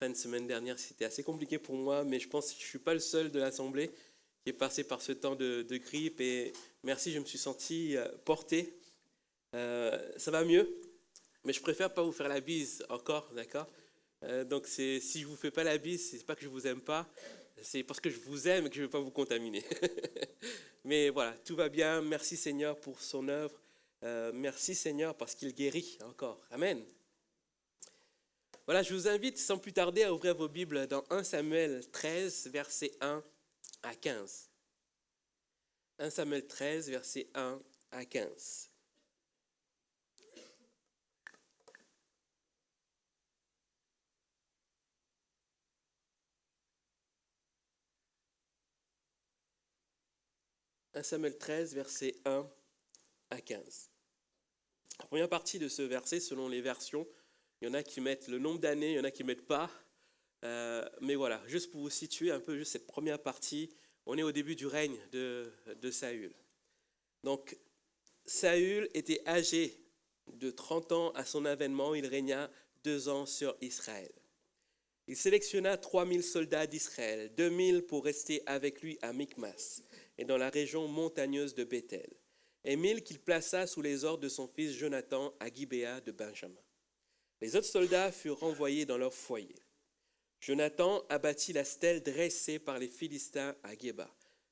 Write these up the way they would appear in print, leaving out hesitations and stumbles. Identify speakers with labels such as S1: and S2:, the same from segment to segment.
S1: fin de semaine dernière, c'était assez compliqué pour moi, mais je pense que je ne suis pas le seul de l'Assemblée qui est passé par ce temps de grippe. Et merci, je me suis senti porté. Ça va mieux, mais je préfère pas vous faire la bise encore, d'accord? Donc si je vous fais pas la bise, c'est pas que je vous aime pas, c'est parce que je vous aime et que je ne veux pas vous contaminer. Mais voilà, tout va bien. Merci Seigneur pour son œuvre. Merci Seigneur parce qu'il guérit encore. Amen. Voilà, je vous invite sans plus tarder à ouvrir vos Bibles dans 1 Samuel 13, versets 1 à 15. 1 Samuel 13, versets 1 à 15. « 1 Samuel 13, versets 1 à 15. La première partie de ce verset, selon les versions, il y en a qui mettent le nombre d'années, il y en a qui ne mettent pas. Mais voilà, juste pour vous situer un peu juste cette première partie, on est au début du règne de Saül. Donc, Saül était âgé de 30 ans à son avènement, il régna 2 ans sur Israël. Il sélectionna 3000 soldats d'Israël, 2000 pour rester avec lui à Michmas et dans la région montagneuse de Béthel, et 1000 qu'il plaça sous les ordres de son fils Jonathan à Gibéa de Benjamin. Les autres soldats furent renvoyés dans leur foyer. Jonathan abattit la stèle dressée par les Philistins à Géba.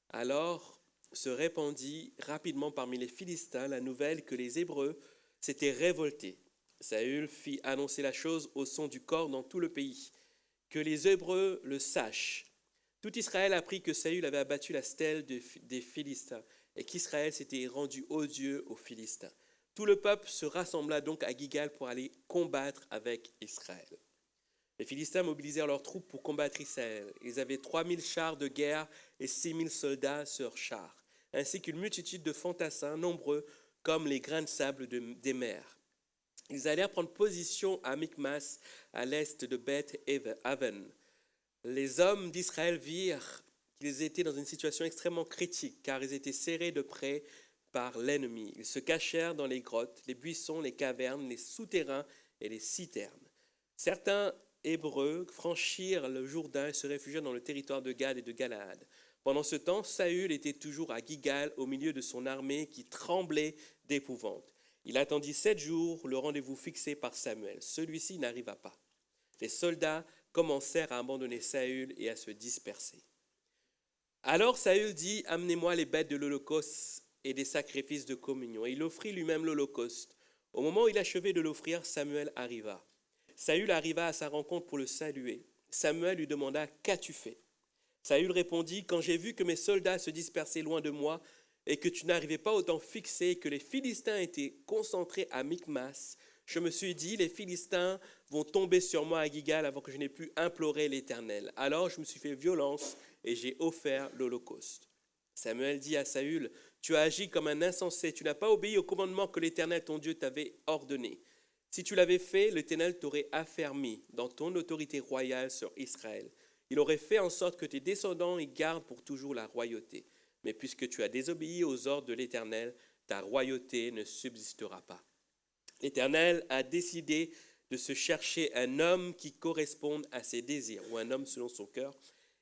S1: Alors se répandit rapidement parmi les Philistins la nouvelle que les Hébreux s'étaient révoltés. Saül fit annoncer la chose au son du cor dans tout le pays, que les Hébreux le sachent. Tout Israël apprit que Saül avait abattu la stèle des Philistins et qu'Israël s'était rendu odieux aux Philistins. Tout le peuple se rassembla donc à Gilgal pour aller combattre avec Israël. Les Philistins mobilisèrent leurs troupes pour combattre Israël. Ils avaient 3000 chars de guerre et 6000 soldats sur chars, ainsi qu'une multitude de fantassins nombreux comme les grains de sable des mers. Ils allèrent prendre position à Michmas, à l'est de Beth-Aven. Les hommes d'Israël virent qu'ils étaient dans une situation extrêmement critique, car ils étaient serrés de près par l'ennemi. Ils se cachèrent dans les grottes, les buissons, les cavernes, les souterrains et les citernes. Certains Hébreux franchirent le Jourdain et se réfugièrent dans le territoire de Gad et de Galaad. Pendant ce temps, Saül était toujours à Gilgal au milieu de son armée qui tremblait d'épouvante. Il attendit 7 jours le rendez-vous fixé par Samuel. Celui-ci n'arriva pas. Les soldats commencèrent à abandonner Saül et à se disperser. Alors Saül dit « Amenez-moi les bêtes de l'Holocauste et des sacrifices de communion. » Et il offrit lui-même l'Holocauste. Au moment où il achevait de l'offrir, Samuel arriva. Saül arriva à sa rencontre pour le saluer. Samuel lui demanda « Qu'as-tu fait » Saül répondit « Quand j'ai vu que mes soldats se dispersaient loin de moi et que tu n'arrivais pas au temps fixé et que les Philistins étaient concentrés à Michmas, je me suis dit, les Philistins vont tomber sur moi à Gilgal avant que je n'ai pu implorer l'Éternel. Alors je me suis fait violence et j'ai offert l'Holocauste. » Samuel dit à Saül, « Tu as agi comme un insensé, tu n'as pas obéi au commandement que l'Éternel ton Dieu t'avait ordonné. Si tu l'avais fait, l'Éternel t'aurait affermi dans ton autorité royale sur Israël. Il aurait fait en sorte que tes descendants y gardent pour toujours la royauté. Mais puisque tu as désobéi aux ordres de l'Éternel, ta royauté ne subsistera pas. L'Éternel a décidé de se chercher un homme qui corresponde à ses désirs, ou un homme selon son cœur,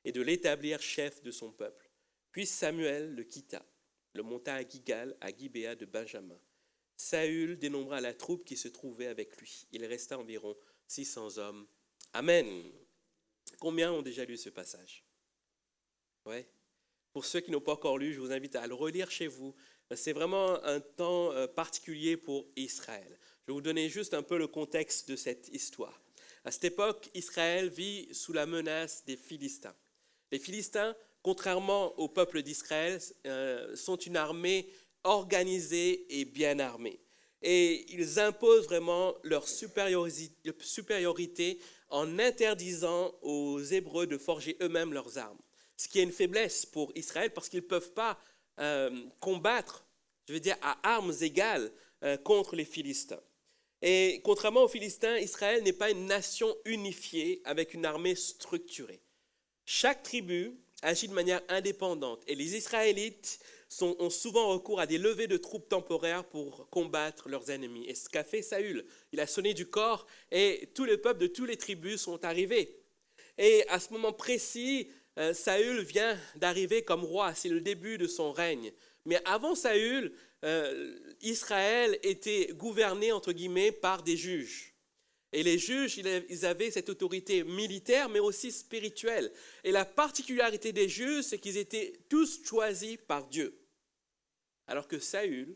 S1: et de l'établir chef de son peuple. Puis Samuel le quitta, le monta à Gilgal, à Gibéa de Benjamin. Saül dénombra la troupe qui se trouvait avec lui. Il resta environ 600 hommes. Amen. Combien ont déjà lu ce passage? Ouais. Pour ceux qui n'ont pas encore lu, je vous invite à le relire chez vous. C'est vraiment un temps particulier pour Israël. Je vais vous donner juste un peu le contexte de cette histoire. À cette époque, Israël vit sous la menace des Philistins. Les Philistins, contrairement au peuple d'Israël, sont une armée organisée et bien armée. Et ils imposent vraiment leur supériorité en interdisant aux Hébreux de forger eux-mêmes leurs armes. Ce qui est une faiblesse pour Israël parce qu'ils ne peuvent pas combattre, à armes égales contre les Philistins. Et contrairement aux Philistins, Israël n'est pas une nation unifiée avec une armée structurée. Chaque tribu agit de manière indépendante et les Israélites ont souvent recours à des levées de troupes temporaires pour combattre leurs ennemis. Et ce qu'a fait Saül, il a sonné du cor et tous les peuples de toutes les tribus sont arrivés. Et à ce moment précis, Saül vient d'arriver comme roi, c'est le début de son règne. Mais avant Saül, Israël était gouverné, entre guillemets, par des juges. Et les juges, ils avaient cette autorité militaire, mais aussi spirituelle. Et la particularité des juges, c'est qu'ils étaient tous choisis par Dieu. Alors que Saül,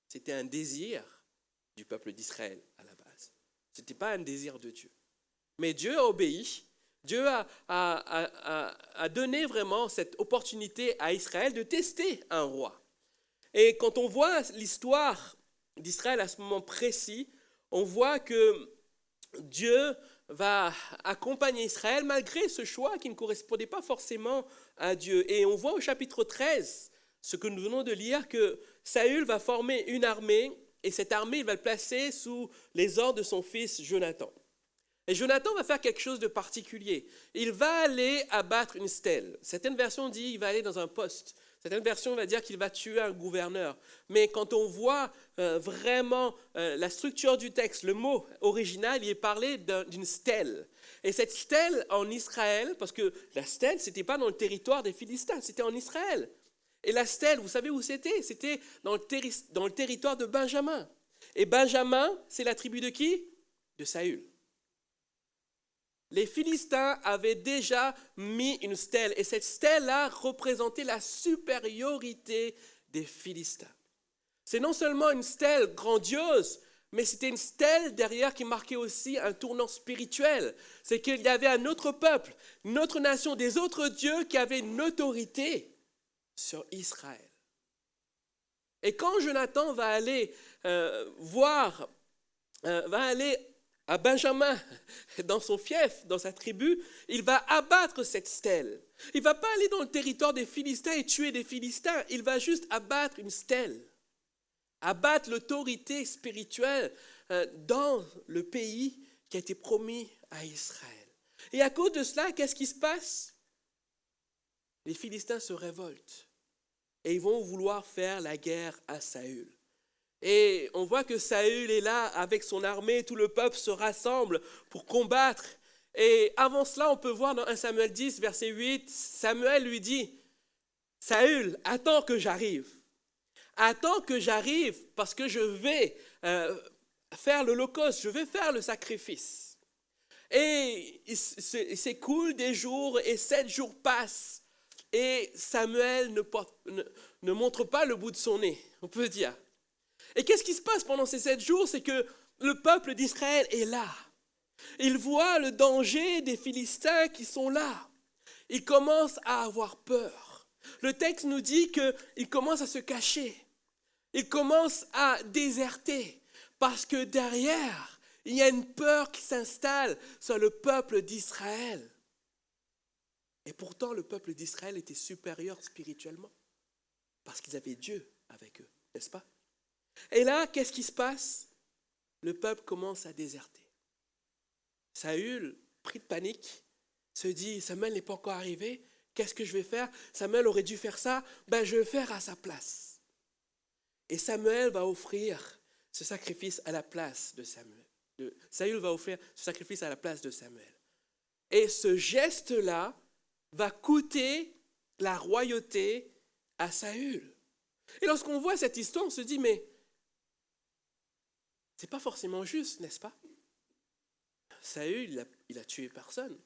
S1: c'était un désir du peuple d'Israël à la base. Ce n'était pas un désir de Dieu. Mais Dieu a obéi. Dieu a donné vraiment cette opportunité à Israël de tester un roi. Et quand on voit l'histoire d'Israël à ce moment précis, on voit que Dieu va accompagner Israël malgré ce choix qui ne correspondait pas forcément à Dieu. Et on voit au chapitre 13, ce que nous venons de lire, que Saül va former une armée, et cette armée, il va le placer sous les ordres de son fils Jonathan. Et Jonathan va faire quelque chose de particulier. Il va aller abattre une stèle. Certaines versions disent qu'il va aller dans un poste. Certaines versions vont dire qu'il va tuer un gouverneur. Mais quand on voit vraiment la structure du texte, le mot original, il est parlé d'une stèle. Et cette stèle en Israël, parce que la stèle, ce n'était pas dans le territoire des Philistins, c'était en Israël. Et la stèle, vous savez où c'était? C'était dans le territoire de Benjamin. Et Benjamin, c'est la tribu de qui? De Saül. Les Philistins avaient déjà mis une stèle, et cette stèle-là représentait la supériorité des Philistins. C'est non seulement une stèle grandiose, mais c'était une stèle derrière qui marquait aussi un tournant spirituel. C'est qu'il y avait un autre peuple, une autre nation, des autres dieux qui avaient une autorité sur Israël. Et quand Jonathan va aller va aller à Benjamin, dans son fief, dans sa tribu, il va abattre cette stèle. Il ne va pas aller dans le territoire des Philistins et tuer des Philistins, il va juste abattre une stèle, abattre l'autorité spirituelle dans le pays qui a été promis à Israël. Et à cause de cela, qu'est-ce qui se passe? Les Philistins se révoltent et ils vont vouloir faire la guerre à Saül. Et on voit que Saül est là avec son armée, tout le peuple se rassemble pour combattre. Et avant cela, on peut voir dans 1 Samuel 10, verset 8, Samuel lui dit, « Saül, attends que j'arrive. Attends que j'arrive parce que je vais faire l'holocauste, je vais faire le sacrifice. » Et il s'écoule des jours et 7 jours passent. Et Samuel ne montre pas le bout de son nez, on peut dire. Et qu'est-ce qui se passe pendant ces 7 jours? C'est que le peuple d'Israël est là. Il voit le danger des Philistins qui sont là. Il commence à avoir peur. Le texte nous dit qu'il commence à se cacher. Il commence à déserter parce que derrière, il y a une peur qui s'installe sur le peuple d'Israël. Et pourtant, le peuple d'Israël était supérieur spirituellement parce qu'ils avaient Dieu avec eux, n'est-ce pas? Et là, qu'est-ce qui se passe? Le peuple commence à déserter. Saül, pris de panique, se dit, Samuel n'est pas encore arrivé, qu'est-ce que je vais faire? Samuel aurait dû faire ça, je vais faire à sa place. Et Samuel va offrir ce sacrifice à la place de Samuel. Saül va offrir ce sacrifice à la place de Samuel. Et ce geste-là va coûter la royauté à Saül. Et lorsqu'on voit cette histoire, on se dit, mais c'est pas forcément juste, n'est-ce pas? Saül, il a tué personne.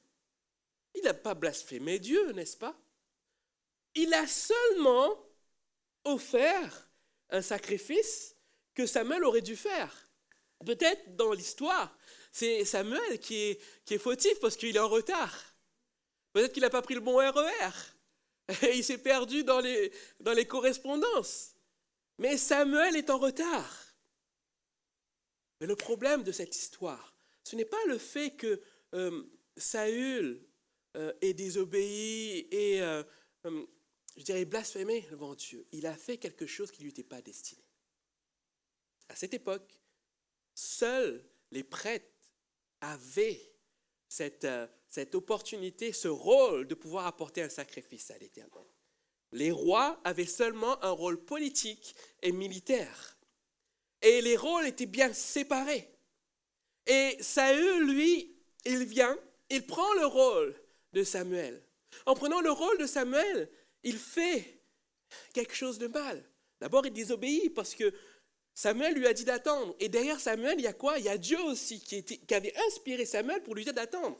S1: Il n'a pas blasphémé Dieu, n'est-ce pas? Il a seulement offert un sacrifice que Samuel aurait dû faire. Peut-être dans l'histoire, c'est Samuel qui est fautif parce qu'il est en retard. Peut-être qu'il n'a pas pris le bon RER. Et il s'est perdu dans les correspondances. Mais Samuel est en retard. Mais le problème de cette histoire, ce n'est pas le fait que Saül ait désobéi et, blasphémé devant Dieu. Il a fait quelque chose qui ne lui était pas destiné. À cette époque, seuls les prêtres avaient cette opportunité, ce rôle de pouvoir apporter un sacrifice à l'Éternel. Les rois avaient seulement un rôle politique et militaire. Et les rôles étaient bien séparés. Et Saül, lui, il vient il prend le rôle de Samuel. En prenant le rôle de Samuel, il fait quelque chose de mal. D'abord, il désobéit parce que Samuel lui a dit d'attendre. Et derrière Samuel, il y a quoi? Il y a Dieu aussi qui avait inspiré Samuel pour lui dire d'attendre.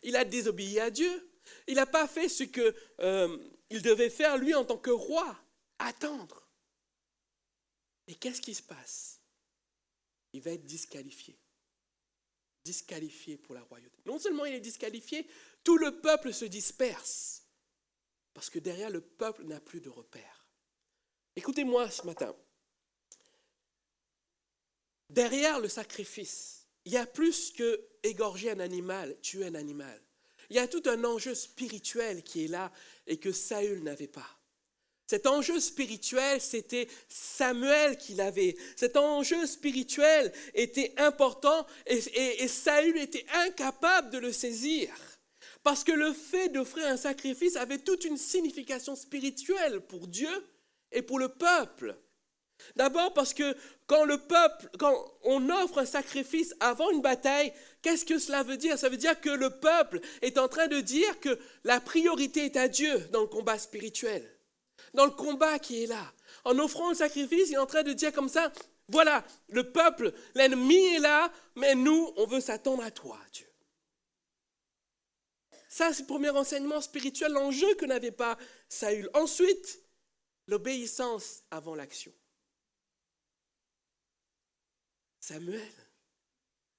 S1: Il a désobéi à Dieu. Il n'a pas fait ce qu'il devait faire lui en tant que roi, attendre. Et qu'est-ce qui se passe? Il va être disqualifié. Disqualifié pour la royauté. Non seulement il est disqualifié, tout le peuple se disperse. Parce que derrière le peuple n'a plus de repères. Écoutez-moi ce matin. Derrière le sacrifice, il y a plus que égorger un animal, tuer un animal. Il y a tout un enjeu spirituel qui est là et que Saül n'avait pas. Cet enjeu spirituel, c'était Samuel qui l'avait. Cet enjeu spirituel était important et Saül était incapable de le saisir. Parce que le fait d'offrir un sacrifice avait toute une signification spirituelle pour Dieu et pour le peuple. D'abord parce que quand on offre un sacrifice avant une bataille, qu'est-ce que cela veut dire? Ça veut dire que le peuple est en train de dire que la priorité est à Dieu dans le combat spirituel. Dans le combat qui est là. En offrant le sacrifice, il est en train de dire comme ça, voilà, le peuple, l'ennemi est là, mais nous, on veut s'attendre à toi, Dieu. Ça, c'est le premier enseignement spirituel, l'enjeu que n'avait pas Saül. Ensuite, l'obéissance avant l'action. Samuel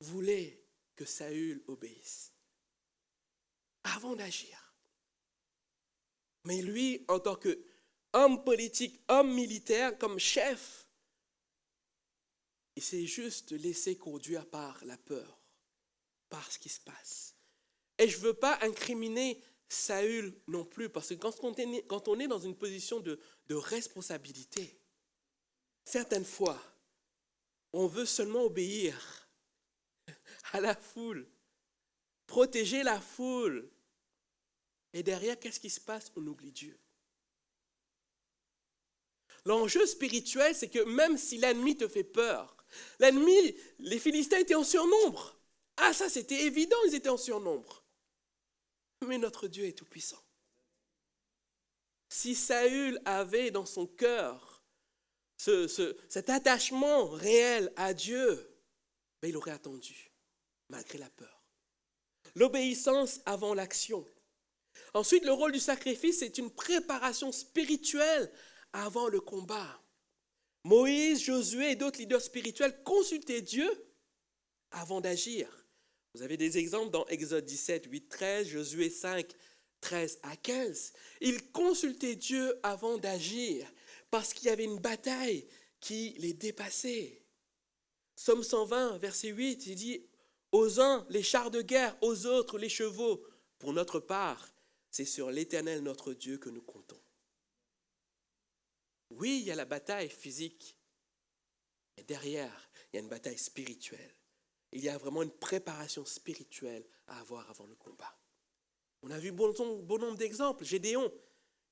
S1: voulait que Saül obéisse avant d'agir. Mais lui, en tant qu'homme politique, homme militaire, comme chef, il s'est juste laissé conduire par la peur, par ce qui se passe. Et je ne veux pas incriminer Saül non plus, parce que quand on est dans une position de responsabilité, certaines fois, on veut seulement obéir à la foule, protéger la foule. Et derrière, qu'est-ce qui se passe? On oublie Dieu. L'enjeu spirituel, c'est que même si l'ennemi te fait peur, l'ennemi, les Philistins étaient en surnombre. Ah, ça c'était évident, ils étaient en surnombre. Mais notre Dieu est tout-puissant. Si Saül avait dans son cœur cet attachement réel à Dieu, ben il aurait attendu, malgré la peur. L'obéissance avant l'action. Ensuite, le rôle du sacrifice, c'est une préparation spirituelle avant le combat. Moïse, Josué et d'autres leaders spirituels consultaient Dieu avant d'agir. Vous avez des exemples dans Exode 17, 8, 13, Josué 5, 13 à 15. Ils consultaient Dieu avant d'agir parce qu'il y avait une bataille qui les dépassait. Psaume 120, verset 8, il dit « Aux uns les chars de guerre, aux autres les chevaux. Pour notre part, c'est sur l'Éternel notre Dieu que nous comptons. » Oui, il y a la bataille physique, mais derrière, il y a une bataille spirituelle. Il y a vraiment une préparation spirituelle à avoir avant le combat. On a vu bon nombre d'exemples. Gédéon,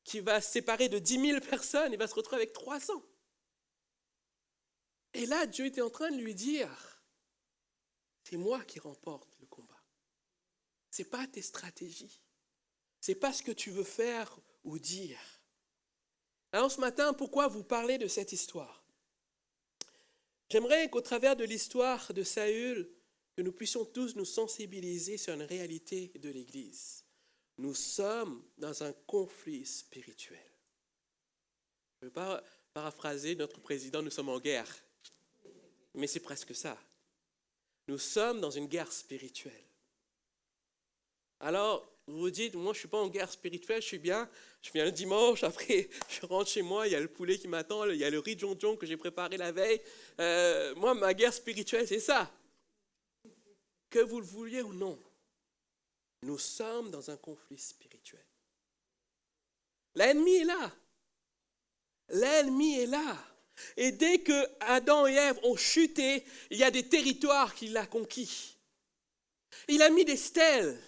S1: qui va se séparer de 10 000 personnes, il va se retrouver avec 300. Et là, Dieu était en train de lui dire, c'est moi qui remporte le combat. Ce n'est pas tes stratégies. Ce n'est pas ce que tu veux faire ou dire. Alors ce matin, pourquoi vous parler de cette histoire? J'aimerais qu'au travers de l'histoire de Saül, que nous puissions tous nous sensibiliser sur une réalité de l'Église. Nous sommes dans un conflit spirituel. Je ne veux pas paraphraser notre président, nous sommes en guerre. Mais c'est presque ça. Nous sommes dans une guerre spirituelle. Alors, vous vous dites, moi je ne suis pas en guerre spirituelle, je suis bien, je viens le dimanche, après je rentre chez moi, il y a le poulet qui m'attend, il y a le riz djon que j'ai préparé la veille. Moi, ma guerre spirituelle, c'est ça. Que vous le vouliez ou non, nous sommes dans un conflit spirituel. L'ennemi est là. L'ennemi est là. Et dès que Adam et Ève ont chuté, il y a des territoires qu'il a conquis. Il a mis des stèles.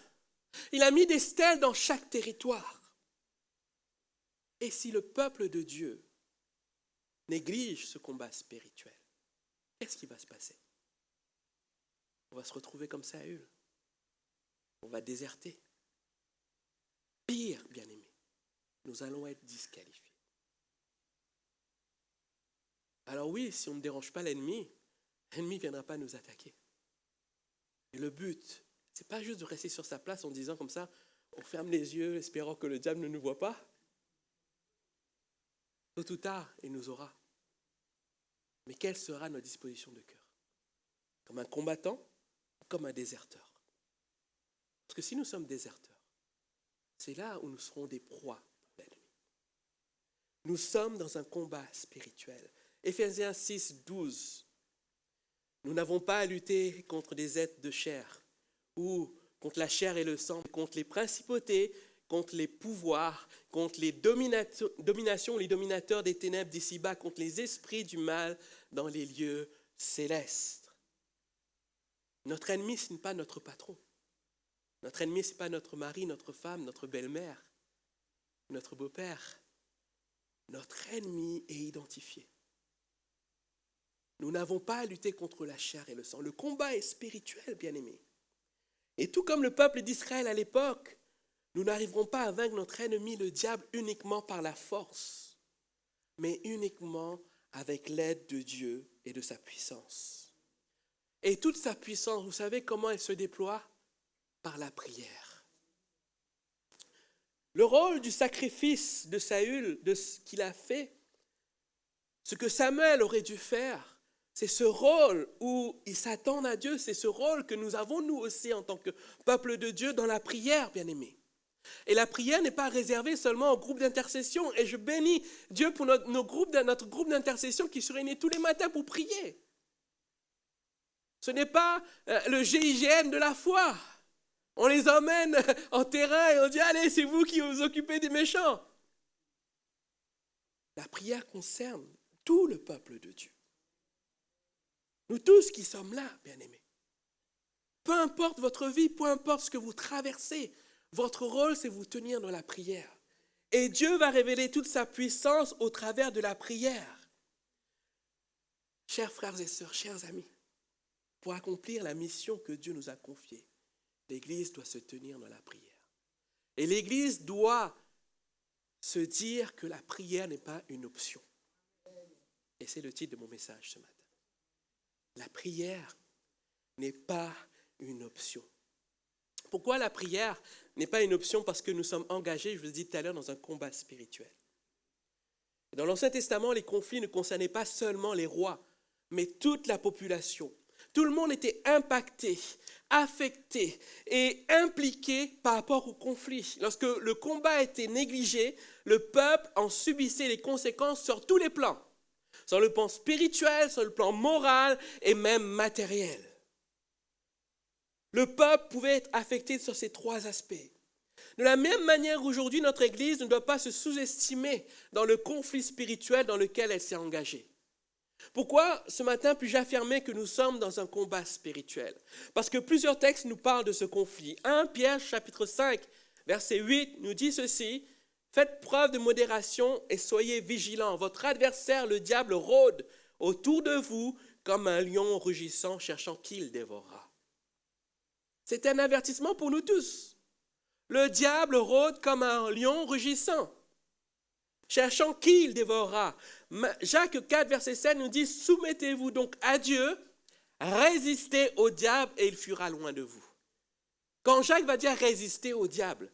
S1: Il a mis des stèles dans chaque territoire. Et si le peuple de Dieu néglige ce combat spirituel, qu'est-ce qui va se passer? On va se retrouver comme Saül. on va déserter. Pire, bien-aimés, nous allons être disqualifiés. Alors oui, si on ne dérange pas l'ennemi, l'ennemi ne viendra pas nous attaquer. Et le but, ce n'est pas juste de rester sur sa place en disant comme ça, on ferme les yeux, espérant que le diable ne nous voit pas. Tôt ou tard, il nous aura. Mais quelle sera notre disposition de cœur? Comme un combattant ou comme un déserteur? Parce que si nous sommes déserteurs, c'est là où nous serons des proies pour l'ennemi. Nous sommes dans un combat spirituel. Éphésiens 6, 12. Nous n'avons pas à lutter contre des êtres de chair ou contre la chair et le sang, contre les principautés, contre les pouvoirs, contre les dominations, les dominateurs des ténèbres d'ici-bas, contre les esprits du mal dans les lieux célestes. Notre ennemi, ce n'est pas notre patron. Notre ennemi, ce n'est pas notre mari, notre femme, notre belle-mère, notre beau-père. Notre ennemi est identifié. Nous n'avons pas à lutter contre la chair et le sang. Le combat est spirituel, bien-aimés. Et tout comme le peuple d'Israël à l'époque, nous n'arriverons pas à vaincre notre ennemi, le diable, uniquement par la force, mais uniquement avec l'aide de Dieu et de sa puissance. Et toute sa puissance, vous savez comment elle se déploie? Par la prière. Le rôle du sacrifice de Saül, de ce qu'il a fait, ce que Samuel aurait dû faire, c'est ce rôle où il s'attend à Dieu, c'est ce rôle que nous avons nous aussi en tant que peuple de Dieu dans la prière, bien-aimés. Et la prière n'est pas réservée seulement au groupe d'intercession. Et je bénis Dieu pour notre groupe d'intercession qui se réunit tous les matins pour prier. Ce n'est pas le GIGN de la foi. On les emmène en terrain et on dit « Allez, c'est vous qui vous occupez des méchants ». La prière concerne tout le peuple de Dieu. Nous tous qui sommes là, bien-aimés. Peu importe votre vie, peu importe ce que vous traversez, votre rôle, c'est vous tenir dans la prière. Et Dieu va révéler toute sa puissance au travers de la prière. Chers frères et sœurs, chers amis, pour accomplir la mission que Dieu nous a confiée, l'Église doit se tenir dans la prière. Et l'Église doit se dire que la prière n'est pas une option. Et c'est le titre de mon message ce matin. La prière n'est pas une option. Pourquoi la prière n'est pas une option? Parce que nous sommes engagés, je vous l'ai dit tout à l'heure, dans un combat spirituel. Dans l'Ancien Testament, les conflits ne concernaient pas seulement les rois, mais toute la population. Tout le monde était impacté, affecté et impliqué par rapport au conflit. Lorsque le combat était négligé, le peuple en subissait les conséquences sur tous les plans. Sur le plan spirituel, sur le plan moral et même matériel. Le peuple pouvait être affecté sur ces trois aspects. De la même manière, aujourd'hui, notre Église ne doit pas se sous-estimer dans le conflit spirituel dans lequel elle s'est engagée. Pourquoi ce matin puis-je affirmer que nous sommes dans un combat spirituel? Parce que plusieurs textes nous parlent de ce conflit. 1 Pierre chapitre 5, verset 8 nous dit ceci: « Faites preuve de modération et soyez vigilants. Votre adversaire, le diable, rôde autour de vous comme un lion rugissant, cherchant qui il dévorera. » C'est un avertissement pour nous tous. Le diable rôde comme un lion rugissant, cherchant qui il dévorera. Jacques 4, verset 7 nous dit « Soumettez-vous donc à Dieu, résistez au diable et il fuira loin de vous. » Quand Jacques va dire « résister au diable »,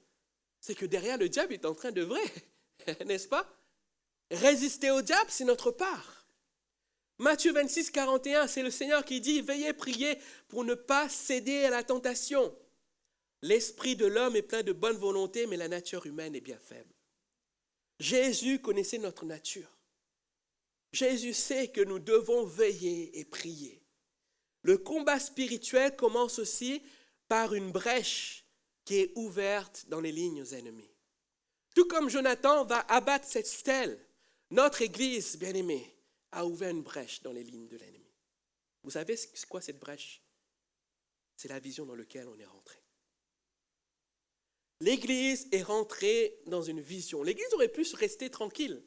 S1: c'est que derrière le diable est en train d'œuvrer, n'est-ce pas? Résister au diable, c'est notre part. Matthieu 26, 41, c'est le Seigneur qui dit « Veillez, priez pour ne pas céder à la tentation. L'esprit de l'homme est plein de bonne volonté, mais la nature humaine est bien faible. » Jésus connaissait notre nature. Jésus sait que nous devons veiller et prier. Le combat spirituel commence aussi par une brèche qui est ouverte dans les lignes ennemies. Tout comme Jonathan va abattre cette stèle, notre Église, bien-aimée, a ouvert une brèche dans les lignes de l'ennemi. Vous savez c'est quoi cette brèche? C'est la vision dans laquelle on est rentré. L'Église est rentrée dans une vision. L'Église aurait pu rester tranquille.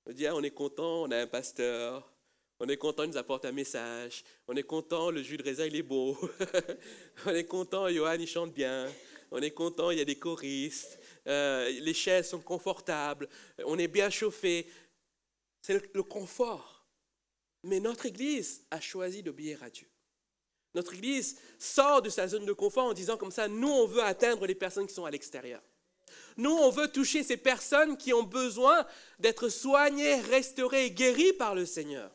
S1: On dit, on est content, on a un pasteur, On est content, il nous apporte un message. On est content, le jus de raisin, il est beau. On est content, Johan, il chante bien. On est content, il y a des choristes. Les chaises sont confortables. On est bien chauffé. C'est le confort. Mais notre Église a choisi d'obéir à Dieu. Notre Église sort de sa zone de confort en disant comme ça, nous, on veut atteindre les personnes qui sont à l'extérieur. Nous, on veut toucher ces personnes qui ont besoin d'être soignées, restaurées et guéries par le Seigneur.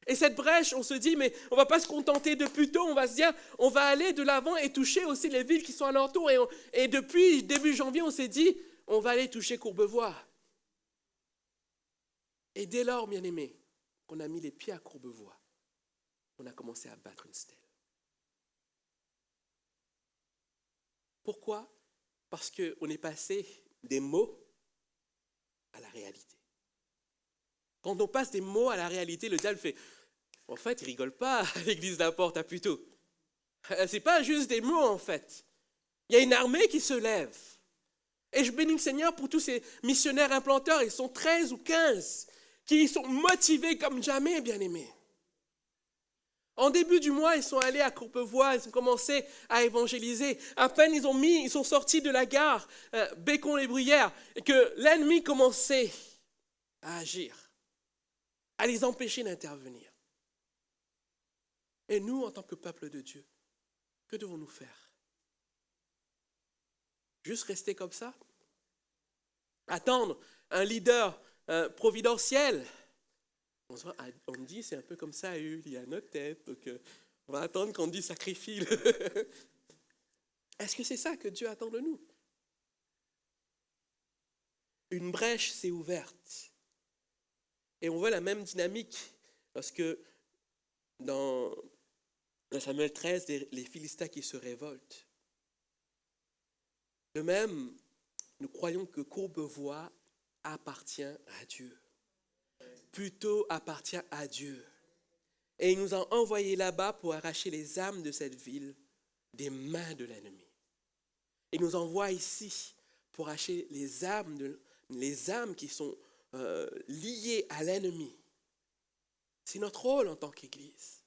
S1: Et cette brèche, on se dit, mais on ne va pas se contenter de plutôt, on va se dire, on va aller de l'avant et toucher aussi les villes qui sont alentours. Et depuis début janvier, on s'est dit, on va aller toucher Courbevoie. Et dès lors, bien-aimés, qu'on a mis les pieds à Courbevoie, on a commencé à battre une stèle. Pourquoi ? Parce qu'on est passé des mots à la réalité. Quand on passe des mots à la réalité, le diable fait, en fait, il ne rigole pas à l'église de la Porte à Puteaux. Ce n'est pas juste des mots, en fait. Il y a une armée qui se lève. Et je bénis le Seigneur pour tous ces missionnaires implanteurs, ils sont 13 ou 15, qui sont motivés comme jamais, bien-aimés. En début du mois, ils sont allés à Courbevoie, ils ont commencé à évangéliser. À peine ils sont sortis de la gare, Bécon-les-Bruyères, et que l'ennemi commençait à agir, à les empêcher d'intervenir. Et nous, en tant que peuple de Dieu, que devons-nous faire ? Juste rester comme ça ? Attendre un leader providentiel ? On me dit, c'est un peu comme ça, il y a notre tête, donc on va attendre qu'on dise sacrifie. Est-ce que c'est ça que Dieu attend de nous ? Une brèche s'est ouverte. Et on voit la même dynamique, parce que dans Samuel 13, les Philistins qui se révoltent. De même, nous croyons que Courbevoie appartient à Dieu. Plutôt appartient à Dieu. Et il nous a envoyés là-bas pour arracher les âmes de cette ville des mains de l'ennemi. Il nous envoie ici pour arracher les âmes qui sont liées à l'ennemi. C'est notre rôle en tant qu'Église.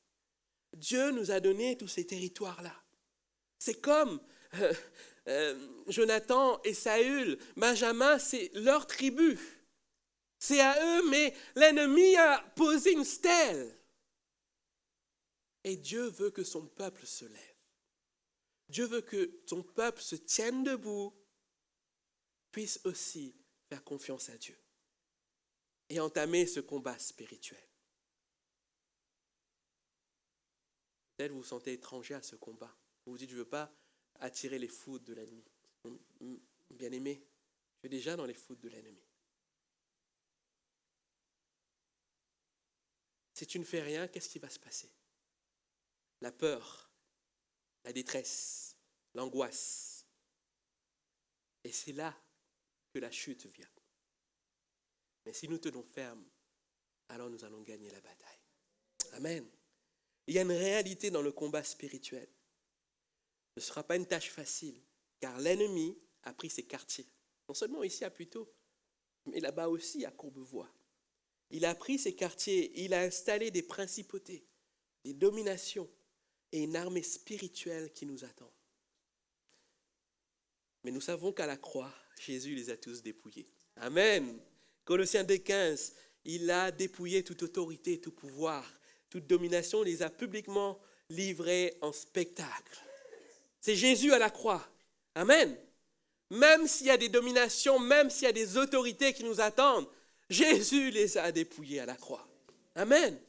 S1: Dieu nous a donné tous ces territoires-là. C'est comme Jonathan et Saül, Benjamin, c'est leur tribu. C'est à eux, mais l'ennemi a posé une stèle. Et Dieu veut que son peuple se lève. Dieu veut que son peuple se tienne debout, puisse aussi faire confiance à Dieu et entamer ce combat spirituel. Peut-être vous vous sentez étranger à ce combat. Vous vous dites, je ne veux pas attirer les foudres de l'ennemi. Bien-aimé, tu es déjà dans les foudres de l'ennemi. Si tu ne fais rien, qu'est-ce qui va se passer ? La peur, la détresse, l'angoisse. Et c'est là que la chute vient. Mais si nous tenons ferme, alors nous allons gagner la bataille. Amen. Il y a une réalité dans le combat spirituel. Ce ne sera pas une tâche facile, car l'ennemi a pris ses quartiers. Non seulement ici à Puteaux, mais là-bas aussi à Courbevoie. Il a pris ses quartiers, il a installé des principautés, des dominations et une armée spirituelle qui nous attend. Mais nous savons qu'à la croix, Jésus les a tous dépouillés. Amen. Colossiens 2,15, il a dépouillé toute autorité, tout pouvoir, toute domination, il les a publiquement livrés en spectacle. C'est Jésus à la croix. Amen. Même s'il y a des dominations, même s'il y a des autorités qui nous attendent, Jésus les a dépouillés à la croix. Amen.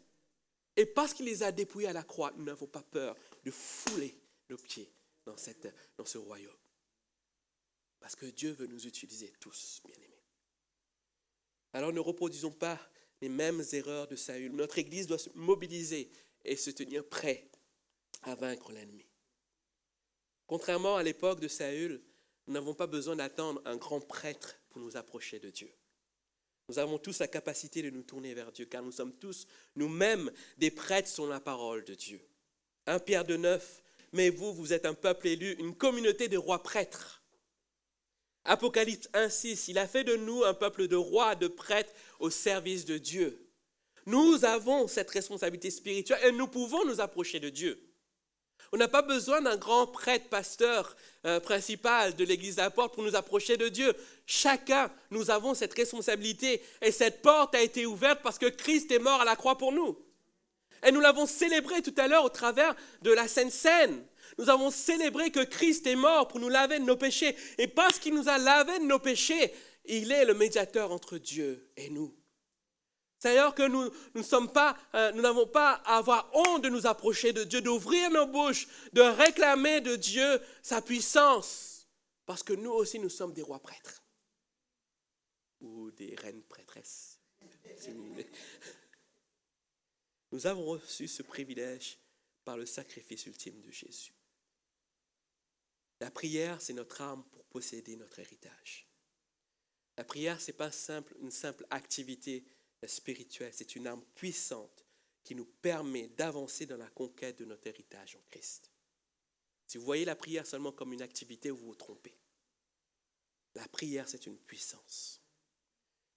S1: Et parce qu'il les a dépouillés à la croix, nous n'avons pas peur de fouler nos pieds dans ce royaume. Parce que Dieu veut nous utiliser tous, bien-aimés. Alors ne reproduisons pas les mêmes erreurs de Saül. Notre Église doit se mobiliser et se tenir prêt à vaincre l'ennemi. Contrairement à l'époque de Saül, nous n'avons pas besoin d'attendre un grand prêtre pour nous approcher de Dieu. Nous avons tous la capacité de nous tourner vers Dieu, car nous sommes tous nous-mêmes des prêtres selon la parole de Dieu. 1 Pierre 2,9, mais vous êtes un peuple élu, une communauté de rois prêtres. Apocalypse 1,6, il a fait de nous un peuple de rois, de prêtres au service de Dieu. Nous avons cette responsabilité spirituelle et nous pouvons nous approcher de Dieu. On n'a pas besoin d'un grand prêtre, pasteur principal de l'église de la Porte pour nous approcher de Dieu. Chacun, nous avons cette responsabilité et cette porte a été ouverte parce que Christ est mort à la croix pour nous. Et nous l'avons célébré tout à l'heure au travers de la Sainte Seine. Nous avons célébré que Christ est mort pour nous laver de nos péchés. Et parce qu'il nous a lavé de nos péchés, il est le médiateur entre Dieu et nous. C'est-à-dire que nous n'avons pas à avoir honte de nous approcher de Dieu, d'ouvrir nos bouches, de réclamer de Dieu sa puissance. Parce que nous aussi, nous sommes des rois prêtres. Ou des reines prêtresses, si vous voulez. Nous avons reçu ce privilège par le sacrifice ultime de Jésus. La prière, c'est notre arme pour posséder notre héritage. La prière, ce n'est pas une simple activité spirituelle, c'est une arme puissante qui nous permet d'avancer dans la conquête de notre héritage en Christ. Si vous voyez la prière seulement comme une activité, vous vous trompez. La prière, c'est une puissance.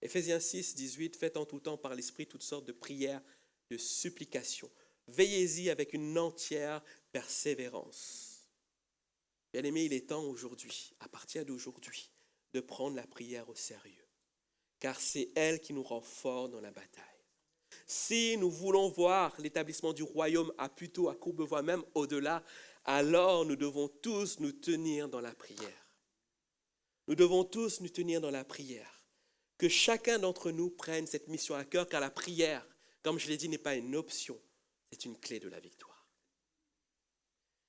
S1: Éphésiens 6, 18, faites en tout temps par l'Esprit toutes sortes de prières, de supplications. Veillez-y avec une entière persévérance. Bien-aimés, il est temps aujourd'hui, à partir d'aujourd'hui, de prendre la prière au sérieux. Car c'est elle qui nous rend forts dans la bataille. Si nous voulons voir l'établissement du royaume à plutôt à Courbevoie, même au-delà, alors nous devons tous nous tenir dans la prière. Nous devons tous nous tenir dans la prière. Que chacun d'entre nous prenne cette mission à cœur, car la prière, comme je l'ai dit, n'est pas une option, c'est une clé de la victoire.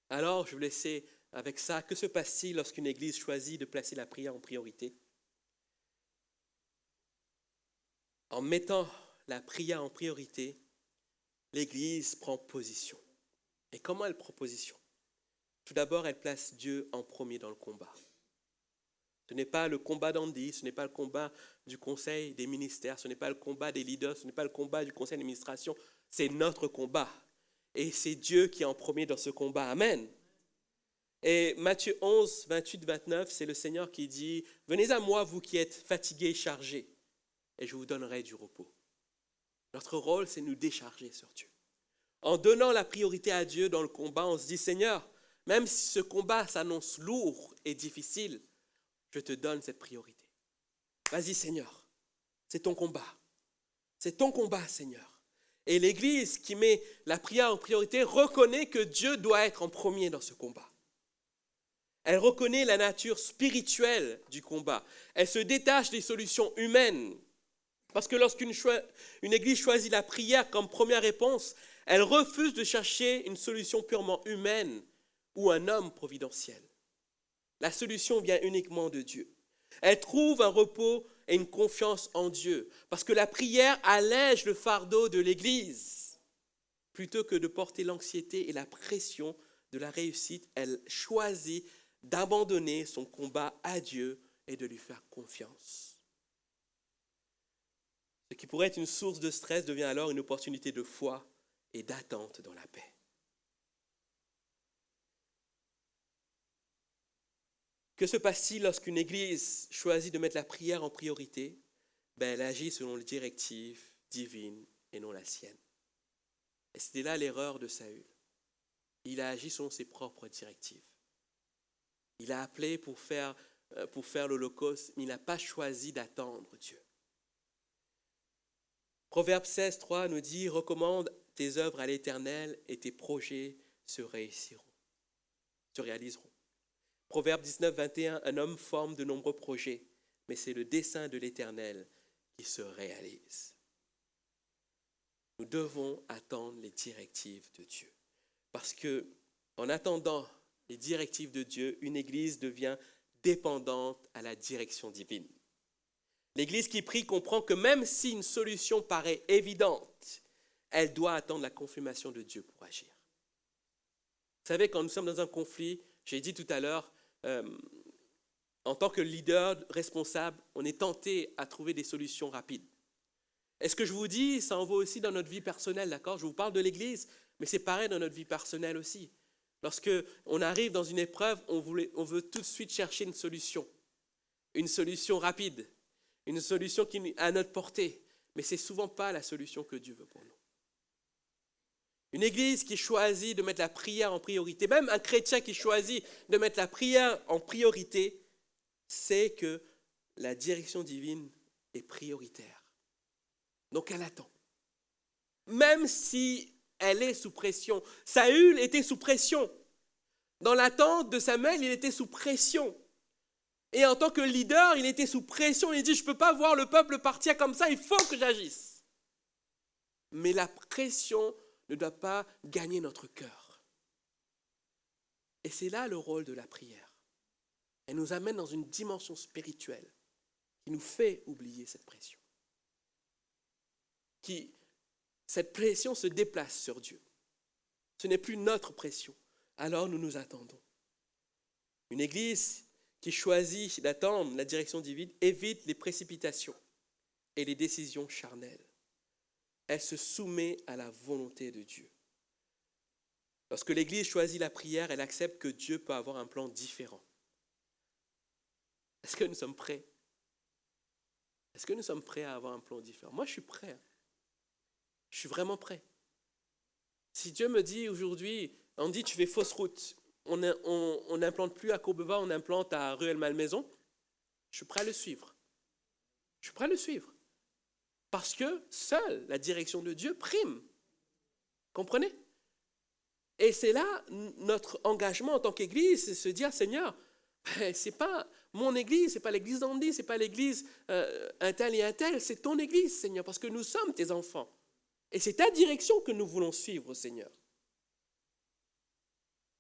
S1: Alors, je vais vous laisser avec ça. Que se passe-t-il lorsqu'une église choisit de placer la prière en priorité ? En mettant la prière en priorité, l'Église prend position. Et comment elle prend position ? Tout d'abord, elle place Dieu en premier dans le combat. Ce n'est pas le combat d'Andy, ce n'est pas le combat du conseil des ministères, ce n'est pas le combat des leaders, ce n'est pas le combat du conseil d'administration, c'est notre combat. Et c'est Dieu qui est en premier dans ce combat. Amen. Et Matthieu 11, 28, 29, c'est le Seigneur qui dit « Venez à moi, vous qui êtes fatigués et chargés, et je vous donnerai du repos. » Notre rôle, c'est de nous décharger sur Dieu. En donnant la priorité à Dieu dans le combat, on se dit, Seigneur, même si ce combat s'annonce lourd et difficile, je te donne cette priorité. Vas-y, Seigneur, c'est ton combat. C'est ton combat, Seigneur. Et l'Église qui met la prière en priorité reconnaît que Dieu doit être en premier dans ce combat. Elle reconnaît la nature spirituelle du combat. Elle se détache des solutions humaines. Parce que lorsqu'une église choisit la prière comme première réponse, elle refuse de chercher une solution purement humaine ou un homme providentiel. La solution vient uniquement de Dieu. Elle trouve un repos et une confiance en Dieu. Parce que la prière allège le fardeau de l'église. Plutôt que de porter l'anxiété et la pression de la réussite, elle choisit d'abandonner son combat à Dieu et de lui faire confiance. Ce qui pourrait être une source de stress devient alors une opportunité de foi et d'attente dans la paix. Que se passe-t-il lorsqu'une église choisit de mettre la prière en priorité ? Elle agit selon les directives divines et non la sienne. Et c'était là l'erreur de Saül. Il a agi selon ses propres directives. Il a appelé pour faire l'Holocauste, mais il n'a pas choisi d'attendre Dieu. Proverbe 16, 3 nous dit « Recommande tes œuvres à l'Éternel et tes projets se réaliseront. » Proverbe 19, 21 « Un homme forme de nombreux projets, mais c'est le dessein de l'Éternel qui se réalise. » Nous devons attendre les directives de Dieu. Parce que, en attendant les directives de Dieu, une église devient dépendante à la direction divine. L'église qui prie comprend que même si une solution paraît évidente, elle doit attendre la confirmation de Dieu pour agir. Vous savez, quand nous sommes dans un conflit, j'ai dit tout à l'heure, en tant que leader responsable, on est tenté à trouver des solutions rapides. Et ce que je vous dis, ça en vaut aussi dans notre vie personnelle, d'accord ? Je vous parle de l'église, mais c'est pareil dans notre vie personnelle aussi. Lorsque on arrive dans une épreuve, on veut tout de suite chercher une solution rapide, une solution qui est à notre portée. mais ce n'est souvent pas la solution que Dieu veut pour nous. Une église qui choisit de mettre la prière en priorité, même un chrétien qui choisit de mettre la prière en priorité, sait que la direction divine est prioritaire. Donc elle attend. Même si elle est sous pression. Saül était sous pression. Dans l'attente de Samuel, il était sous pression. Et en tant que leader, il était sous pression. Il dit, je ne peux pas voir le peuple partir comme ça, il faut que j'agisse. Mais la pression ne doit pas gagner notre cœur. Et c'est là le rôle de la prière. Elle nous amène dans une dimension spirituelle qui nous fait oublier cette pression. Cette pression se déplace sur Dieu. Ce n'est plus notre pression. Alors nous nous attendons. Une église qui choisit d'attendre la direction divine évite les précipitations et les décisions charnelles. Elle se soumet à la volonté de Dieu. Lorsque l'Église choisit la prière, elle accepte que Dieu peut avoir un plan différent. Est-ce que nous sommes prêts? Est-ce que nous sommes prêts à avoir un plan différent? Moi, je suis prêt. Je suis vraiment prêt. Si Dieu me dit aujourd'hui, on dit tu fais fausse route, on n'implante plus à Courbevoie, on implante à Rueil-Malmaison, je suis prêt à le suivre. Je suis prêt à le suivre. Parce que seule la direction de Dieu prime. Comprenez? Et c'est là notre engagement en tant qu'Église, c'est se dire, Seigneur, c'est pas mon Église, c'est pas l'Église d'Andy, c'est pas l'Église un tel et un tel, c'est ton Église, Seigneur, parce que nous sommes tes enfants. Et c'est ta direction que nous voulons suivre, Seigneur.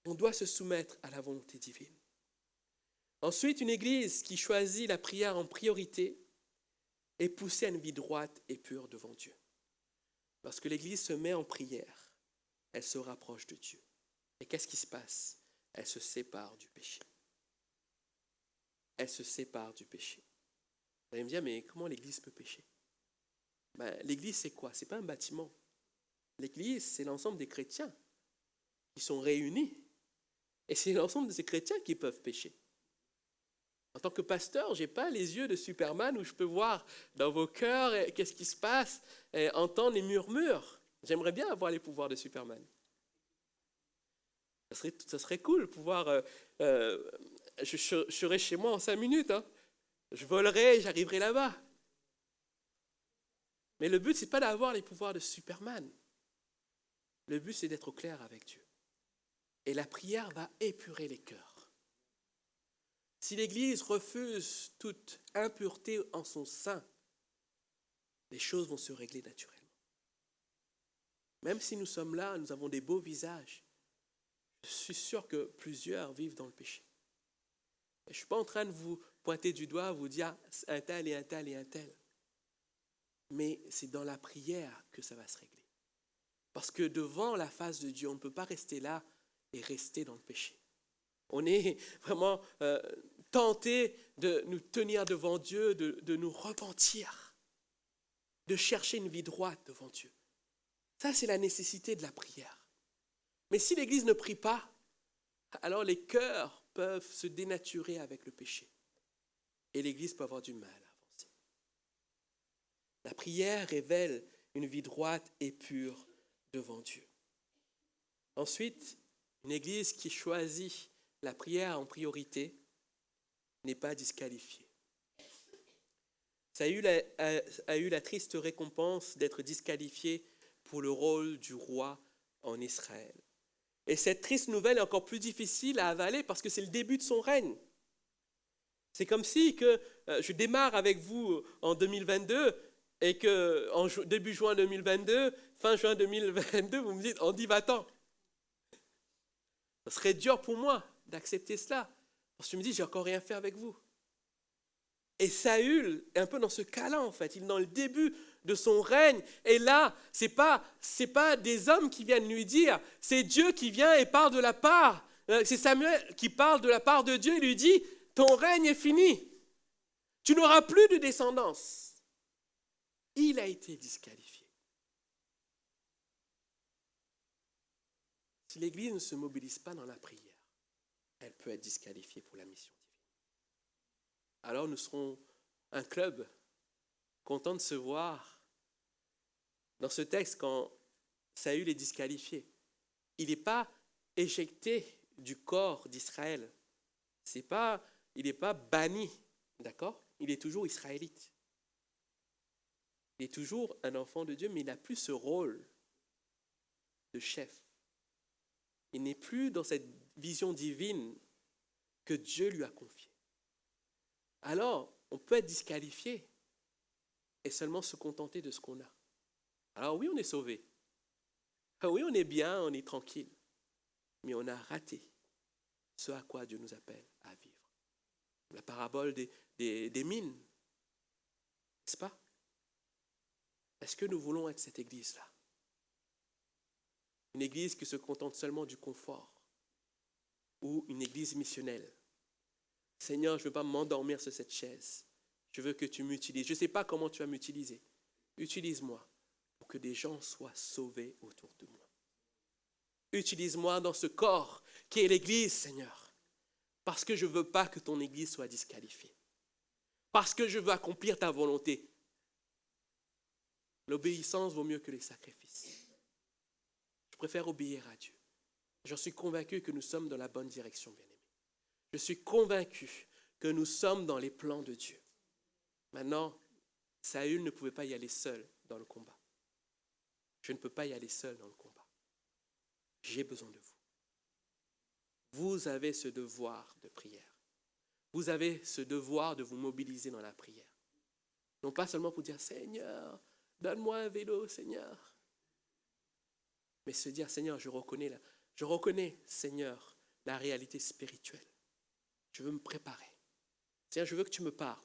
S1: On doit se soumettre à la volonté divine. Ensuite, une Église qui choisit la prière en priorité est poussée à une vie droite et pure devant Dieu. Lorsque l'Église se met en prière, elle se rapproche de Dieu. Et qu'est-ce qui se passe? Elle se sépare du péché. Elle se sépare du péché. Vous allez me dire, mais comment l'Église peut pécher? L'Église, c'est quoi? Ce n'est pas un bâtiment. L'Église, c'est l'ensemble des chrétiens qui sont réunis. Et c'est l'ensemble de ces chrétiens qui peuvent pécher. En tant que pasteur, je n'ai pas les yeux de Superman où je peux voir dans vos cœurs qu'est-ce qui se passe, et entendre les murmures. J'aimerais bien avoir les pouvoirs de Superman. Ça serait cool de pouvoir... je serais chez moi en 5 minutes. Hein. Je volerai, j'arriverai là-bas. Mais le but, ce n'est pas d'avoir les pouvoirs de Superman. Le but, c'est d'être au clair avec Dieu. Et la prière va épurer les cœurs. Si l'Église refuse toute impureté en son sein, les choses vont se régler naturellement. Même si nous sommes là, nous avons des beaux visages, je suis sûr que plusieurs vivent dans le péché. Et je ne suis pas en train de vous pointer du doigt, vous dire un tel et un tel et un tel. Mais c'est dans la prière que ça va se régler. Parce que devant la face de Dieu, on ne peut pas rester là et rester dans le péché. On est vraiment tenté de nous tenir devant Dieu, de nous repentir, de chercher une vie droite devant Dieu. Ça, c'est la nécessité de la prière. Mais si l'Église ne prie pas, alors les cœurs peuvent se dénaturer avec le péché. Et l'Église peut avoir du mal à avancer. La prière révèle une vie droite et pure devant Dieu. Ensuite, une Église qui choisit la prière en priorité n'est pas disqualifiée. Saül a eu la triste récompense d'être disqualifié pour le rôle du roi en Israël. Et cette triste nouvelle est encore plus difficile à avaler parce que c'est le début de son règne. C'est comme si je démarre avec vous en 2022 et qu'en début juin 2022, fin juin 2022, vous me dites, on dit va-t'en. Ce serait dur pour moi d'accepter cela. Parce que je me dis, j'ai encore rien fait avec vous. Et Saül est un peu dans ce cas-là, en fait. Il est dans le début de son règne. Et là, c'est pas des hommes qui viennent lui dire, c'est Dieu qui vient et parle de la part. C'est Samuel qui parle de la part de Dieu et lui dit, ton règne est fini. Tu n'auras plus de descendance. Il a été disqualifié. Si l'Église ne se mobilise pas dans la prière, elle peut être disqualifiée pour la mission divine. Alors nous serons un club content de se voir Dans ce texte, quand Saül est disqualifié, il n'est pas éjecté du corps d'Israël. Il n'est pas banni, d'accord? Il est toujours israélite. Il est toujours un enfant de Dieu, mais il n'a plus ce rôle de chef. Il n'est plus dans cette vision divine que Dieu lui a confiée. Alors, on peut être disqualifié et seulement se contenter de ce qu'on a. Alors oui, on est sauvé. Oui, on est bien, on est tranquille. Mais on a raté ce à quoi Dieu nous appelle à vivre. La parabole des mines, n'est-ce pas? Est-ce que nous voulons être cette église-là? Une église qui se contente seulement du confort ou une église missionnelle? Seigneur, je ne veux pas m'endormir sur cette chaise. Je veux que tu m'utilises. Je ne sais pas comment tu vas m'utiliser. Utilise-moi pour que des gens soient sauvés autour de moi. Utilise-moi dans ce corps qui est l'église, Seigneur. Parce que je ne veux pas que ton église soit disqualifiée. Parce que je veux accomplir ta volonté. L'obéissance vaut mieux que les sacrifices. Je préfère obéir à Dieu. J'en suis convaincu que nous sommes dans la bonne direction, bien-aimés. Je suis convaincu que nous sommes dans les plans de Dieu. Maintenant, Saül ne pouvait pas y aller seul dans le combat. Je ne peux pas y aller seul dans le combat. J'ai besoin de vous. Vous avez ce devoir de prière. Vous avez ce devoir de vous mobiliser dans la prière. Non pas seulement pour dire « Seigneur, donne-moi un vélo, Seigneur ». Mais se dire « Seigneur, je reconnais, Seigneur, la réalité spirituelle. Je veux me préparer. Seigneur, je veux que tu me parles.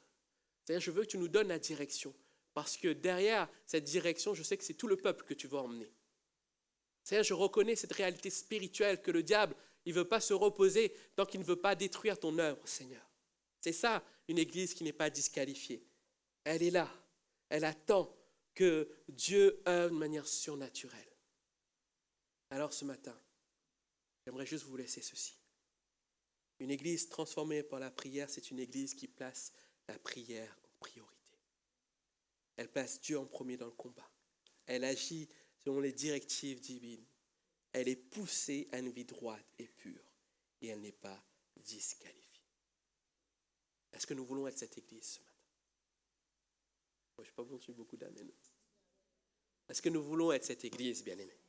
S1: Seigneur, je veux que tu nous donnes la direction. Parce que derrière cette direction, je sais que c'est tout le peuple que tu vas emmener. Seigneur, je reconnais cette réalité spirituelle que le diable, il ne veut pas se reposer tant qu'il ne veut pas détruire ton œuvre, Seigneur. C'est ça, une église qui n'est pas disqualifiée. Elle est là. Elle attend que Dieu œuvre de manière surnaturelle. Alors ce matin, j'aimerais juste vous laisser ceci. Une église transformée par la prière, c'est une église qui place la prière en priorité. Elle place Dieu en premier dans le combat. Elle agit selon les directives divines. Elle est poussée à une vie droite et pure. Et elle n'est pas disqualifiée. Est-ce que nous voulons être cette église ce matin? Moi, je n'ai pas entendu beaucoup d'amen. Est-ce que nous voulons être cette église, bien-aimés?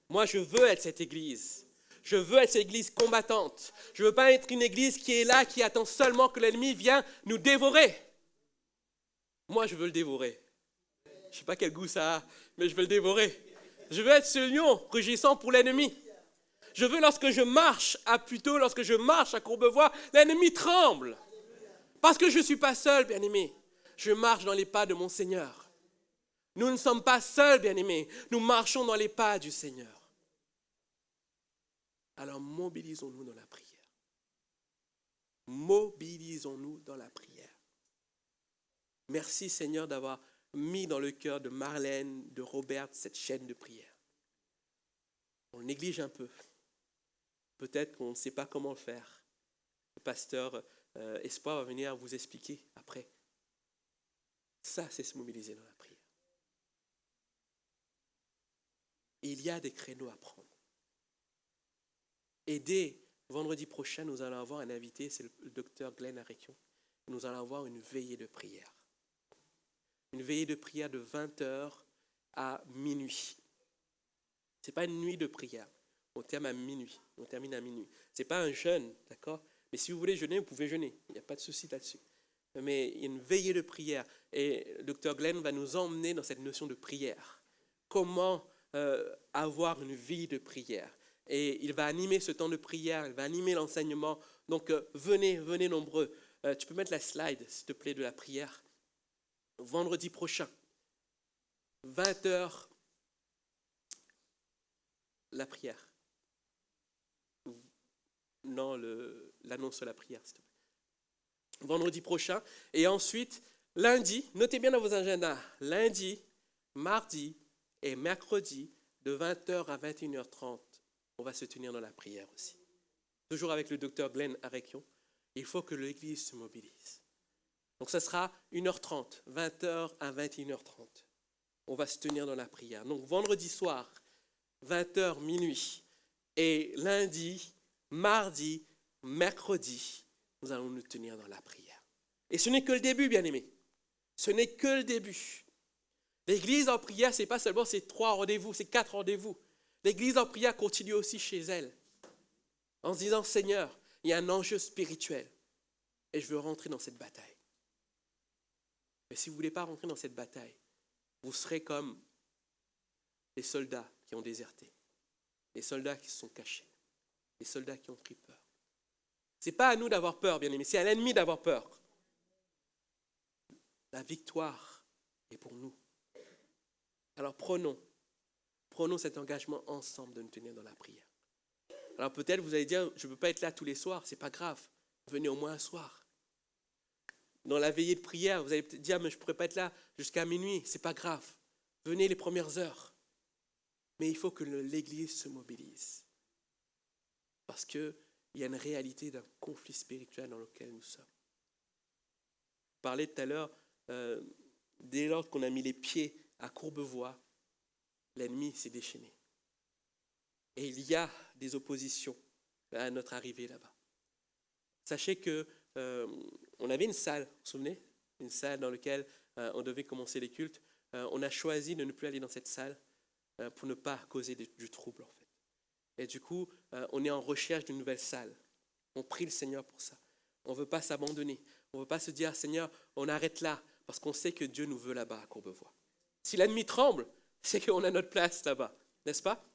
S1: Moi, je veux être cette église. Je veux être cette église combattante. Je ne veux pas être une église qui est là, qui attend seulement que l'ennemi vienne nous dévorer. Moi, je veux le dévorer. Je ne sais pas quel goût ça a, mais je veux le dévorer. Je veux être ce lion rugissant pour l'ennemi. Je veux, lorsque je marche à Courbevoie, l'ennemi tremble. Parce que je ne suis pas seul, bien-aimé. Je marche dans les pas de mon Seigneur. Nous ne sommes pas seuls, bien-aimés. Nous marchons dans les pas du Seigneur. Alors mobilisons-nous dans la prière. Mobilisons-nous dans la prière. Merci Seigneur d'avoir mis dans le cœur de Marlène, de Robert, cette chaîne de prière. On le néglige un peu. Peut-être qu'on ne sait pas comment le faire. Le pasteur Espoir va venir vous expliquer après. Ça, c'est se mobiliser dans la prière. Il y a des créneaux à prendre. Et dès vendredi prochain, nous allons avoir un invité, c'est le docteur Glenn Arekion. Nous allons avoir une veillée de prière. Une veillée de prière de 20h à minuit. Ce n'est pas une nuit de prière. On termine à minuit. Ce n'est pas un jeûne, d'accord? Mais si vous voulez jeûner, vous pouvez jeûner. Il n'y a pas de souci là-dessus. Mais il y a une veillée de prière. Et le docteur Glenn va nous emmener dans cette notion de prière. Comment avoir une vie de prière. Et il va animer ce temps de prière, il va animer l'enseignement. Donc venez nombreux. Tu peux mettre la slide, s'il te plaît, de la prière. Vendredi prochain, 20h, la prière. Non, l'annonce de la prière, s'il te plaît. Vendredi prochain. Et ensuite, lundi, notez bien dans vos agendas, lundi, mardi et mercredi, de 20h à 21h30, on va se tenir dans la prière aussi. Toujours avec le docteur Glenn Arekion. Il faut que l'Église se mobilise. Donc ça sera 1h30, 20h à 21h30. on va se tenir dans la prière. Donc vendredi soir, 20h, minuit, et lundi, mardi, mercredi, nous allons nous tenir dans la prière. Et ce n'est que le début, bien-aimés. Ce n'est que le début. L'église en prière, ce n'est pas seulement ces 3 rendez-vous, ces 4 rendez-vous. L'église en prière continue aussi chez elle, en se disant, Seigneur, il y a un enjeu spirituel, et je veux rentrer dans cette bataille. Mais si vous ne voulez pas rentrer dans cette bataille, vous serez comme les soldats qui ont déserté, les soldats qui se sont cachés, les soldats qui ont pris peur. Ce n'est pas à nous d'avoir peur, bien-aimés, c'est à l'ennemi d'avoir peur. La victoire est pour nous. Alors prenons cet engagement ensemble de nous tenir dans la prière. Alors peut-être vous allez dire, je ne peux pas être là tous les soirs, ce n'est pas grave, venez au moins un soir. Dans la veillée de prière, vous allez peut-être dire, mais je ne pourrais pas être là jusqu'à minuit, ce n'est pas grave. Venez les premières heures. Mais il faut que l'Église se mobilise. Parce qu'il y a une réalité d'un conflit spirituel dans lequel nous sommes. Je parlais tout à l'heure, dès lors qu'on a mis les pieds à Courbevoie, l'ennemi s'est déchaîné. Et il y a des oppositions à notre arrivée là-bas. Sachez que on avait une salle, vous vous souvenez? Une salle dans laquelle on devait commencer les cultes. On a choisi de ne plus aller dans cette salle pour ne pas causer du trouble, en fait. Et du coup, on est en recherche d'une nouvelle salle. On prie le Seigneur pour ça. On ne veut pas s'abandonner. On ne veut pas se dire, Seigneur, on arrête là, parce qu'on sait que Dieu nous veut là-bas à Courbevoie. Si l'ennemi tremble, c'est qu'on a notre place là-bas, n'est-ce pas?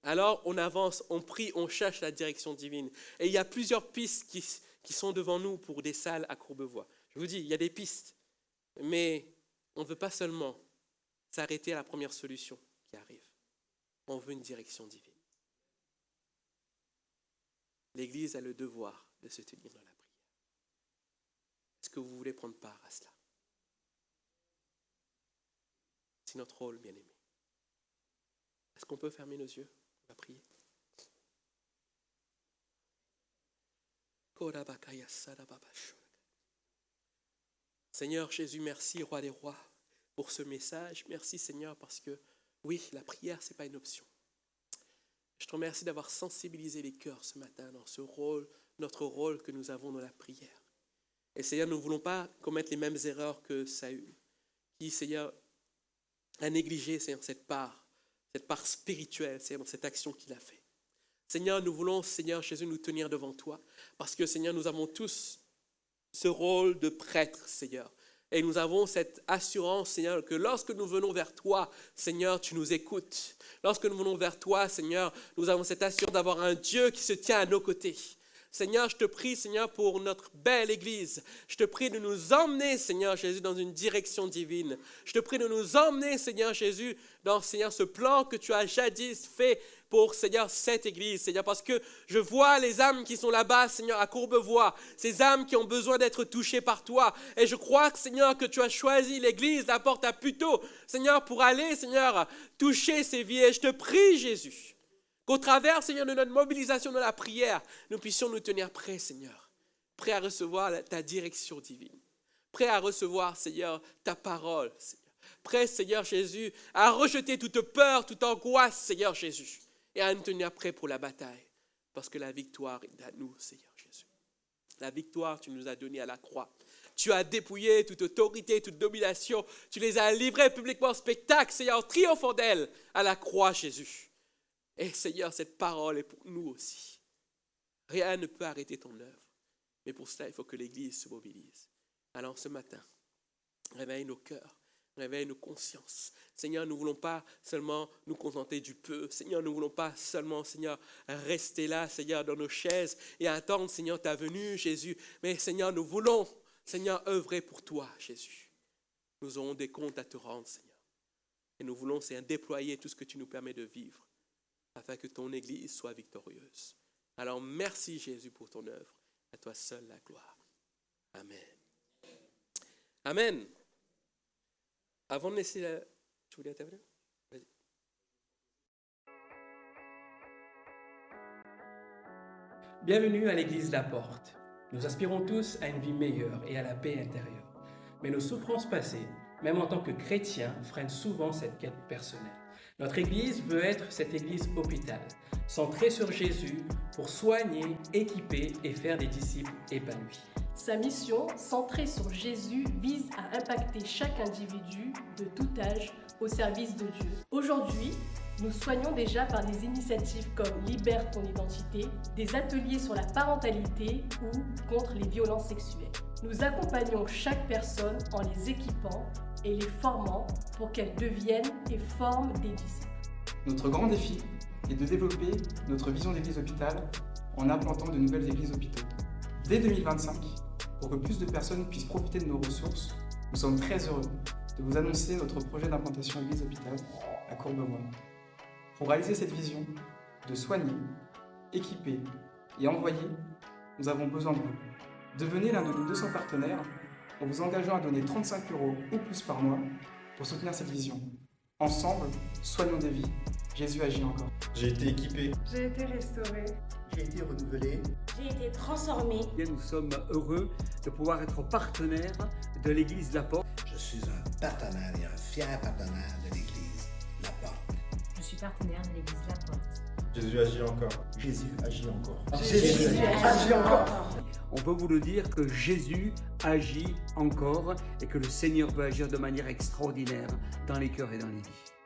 S1: Alors, on avance, on prie, on cherche la direction divine. Et il y a plusieurs pistes qui sont devant nous pour des salles à Courbevoie. Je vous dis, il y a des pistes, mais on ne veut pas seulement s'arrêter à la première solution qui arrive. On veut une direction divine. L'Église a le devoir de se tenir dans la prière. Est-ce que vous voulez prendre part à cela? C'est notre rôle, bien-aimé. Est-ce qu'on peut fermer nos yeux? On va prier. Seigneur Jésus, merci, Roi des rois, pour ce message. Merci, Seigneur, parce que, oui, la prière, ce n'est pas une option. Je te remercie d'avoir sensibilisé les cœurs ce matin dans ce rôle, notre rôle que nous avons dans la prière. Et Seigneur, nous ne voulons pas commettre les mêmes erreurs que Saül, qui, Seigneur, a négligé, Seigneur, cette part spirituelle, Seigneur, dans cette action qu'il a fait. Seigneur, nous voulons, Seigneur Jésus, nous tenir devant toi, parce que, Seigneur, nous avons tous ce rôle de prêtre, Seigneur. Et nous avons cette assurance, Seigneur, que lorsque nous venons vers toi, Seigneur, tu nous écoutes. Lorsque nous venons vers toi, Seigneur, nous avons cette assurance d'avoir un Dieu qui se tient à nos côtés. Seigneur, je te prie, Seigneur, pour notre belle Église. Je te prie de nous emmener, Seigneur Jésus, dans une direction divine. Je te prie de nous emmener, Seigneur Jésus, dans, Seigneur, ce plan que tu as jadis fait pour, Seigneur, cette Église, Seigneur, parce que je vois les âmes qui sont là-bas, Seigneur, à Courbevoie, ces âmes qui ont besoin d'être touchées par toi. Et je crois, Seigneur, que tu as choisi l'Église, la porte à Puteaux, Seigneur, pour aller, Seigneur, toucher ces vies. Et je te prie, Jésus, qu'au travers, Seigneur, de notre mobilisation dans la prière, nous puissions nous tenir prêts, Seigneur, prêts à recevoir ta direction divine, prêts à recevoir, Seigneur, ta parole, Seigneur, prêts, Seigneur Jésus, à rejeter toute peur, toute angoisse, Seigneur Jésus, et à nous tenir prêts pour la bataille, parce que la victoire est à nous, Seigneur Jésus. La victoire, tu nous as donnée à la croix. Tu as dépouillé toute autorité, toute domination. Tu les as livrées publiquement en spectacle, Seigneur, en triomphant d'elles à la croix, Jésus. Et Seigneur, cette parole est pour nous aussi. Rien ne peut arrêter ton œuvre. Mais pour cela, il faut que l'Église se mobilise. Alors ce matin, réveille nos cœurs. Réveille nos consciences. Seigneur, nous ne voulons pas seulement nous contenter du peu. Seigneur, nous ne voulons pas seulement, Seigneur, rester là, Seigneur, dans nos chaises et attendre, Seigneur, ta venue, Jésus. Mais Seigneur, nous voulons, Seigneur, œuvrer pour toi, Jésus. Nous aurons des comptes à te rendre, Seigneur. Et nous voulons, Seigneur, déployer tout ce que tu nous permets de vivre afin que ton Église soit victorieuse. Alors, merci, Jésus, pour ton œuvre. À toi seul la gloire. Amen. Amen. Avant de laisser la... Tu voulais intervenir? Vas-y.
S2: Bienvenue à l'église La Porte. Nous aspirons tous à une vie meilleure et à la paix intérieure. Mais nos souffrances passées même en tant que chrétiens, freinent souvent cette quête personnelle. Notre Église veut être cette Église hôpital, centrée sur Jésus pour soigner, équiper et faire des disciples épanouis.
S3: Sa mission, centrée sur Jésus, vise à impacter chaque individu de tout âge au service de Dieu. Aujourd'hui, nous soignons déjà par des initiatives comme Libère ton identité, des ateliers sur la parentalité ou contre les violences sexuelles. Nous accompagnons chaque personne en les équipant et les formant pour qu'elles deviennent et forment des disciples.
S4: Notre grand défi est de développer notre vision d'église hôpital en implantant de nouvelles églises hôpitaux. Dès 2025, pour que plus de personnes puissent profiter de nos ressources, nous sommes très heureux de vous annoncer notre projet d'implantation église hôpital à Courbevoie. Pour réaliser cette vision de soigner, équiper et envoyer, nous avons besoin de vous. Devenez l'un de nos 200 partenaires en vous engageant à donner 35 € ou plus par mois pour soutenir cette vision. Ensemble, soignons des vies. Jésus agit encore.
S5: J'ai été équipé.
S6: J'ai été restauré.
S7: J'ai été renouvelé.
S8: J'ai été transformé.
S9: Nous sommes heureux de pouvoir être partenaires de l'Église La Porte.
S7: Je suis un partenaire et un fier partenaire de l'Église La Porte.
S8: Je suis partenaire de l'Église La Porte.
S5: Jésus agit encore.
S7: Jésus agit encore.
S6: Jésus agit encore.
S9: On veut vous le dire que Jésus agit encore et que le Seigneur veut agir de manière extraordinaire dans les cœurs et dans les vies.